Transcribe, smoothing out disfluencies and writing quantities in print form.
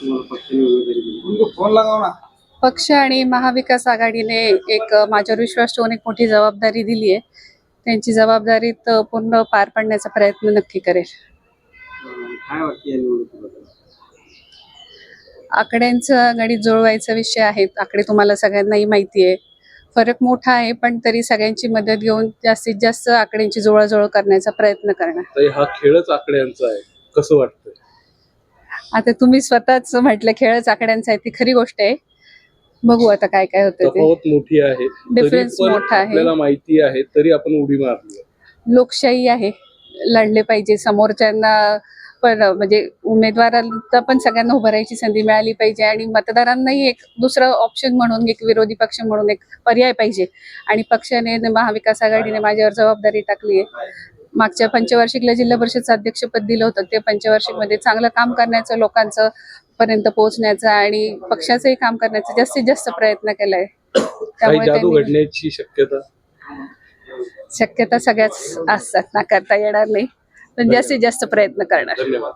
तुम्हाला पक्षाने उमेदवारी दिली? फोन लगाव ना. पक्ष आणि महाविकास आघाडीने एक माझ्यावर विश्वास ठेवून एक मोठी जबाबदारी दिली आहे. त्यांची जबाबदारी पूर्ण पार पाडण्याचा प्रयत्न नक्की करेल. काय वाटतं या निवडणुकीबद्दल? आकड्यांचं गणित जुळवायचा विषय आहे. आकडे तुम्हाला सगळ्यांनाही माहिती आहे. फरक मोठा आहे, पण तरी सगळ्यांची मदत घेऊन जास्तीत जास्त आकड्यांची जुळवाजुळव करण्याचा प्रयत्न करणार. तर हा खेळच आकड्यांचा आहे, कसं वाटतं? आता तुम्ही स्वतःच म्हटलं खेळच आकड्यांचा आहे, ती खरी गोष्ट आहे. बघू आता काय काय होतं ते. तफावत मोठी आहे, डिफरन्स तरी पण मोठा आहे. आपल्याला माहिती आहे तरी आपण उडी मारली. लोकशाही आहे, लढले पाहिजे. समोरच्यांना पण म्हणजे उमेदवारांना पण सगळ्यांना उभं राहायची संधी मिळाली पाहिजे आणि मतदारांनाही एक दुसरं ऑप्शन म्हणून, एक विरोधी पक्ष म्हणून एक पर्याय पाहिजे. आणि पक्षाने, महाविकास आघाडीने माझ्यावर जबाबदारी टाकली आहे. मागच्या पंचवार्षिकला जिल्हा परिषदचं अध्यक्षपद दिलं होतं. ते पंचवार्षिकमध्ये चांगलं काम करण्याचं, लोकांचं पर्यंत पोहोचण्याचा आणि पक्षाचंही काम करण्याचा जास्तीत जास्त प्रयत्न केलाय. काही जादू घडण्याची शक्यता सगळ्याच असतात, नाकारता येणार नाही, पण जास्तीत जास्त प्रयत्न करणार. धन्यवाद.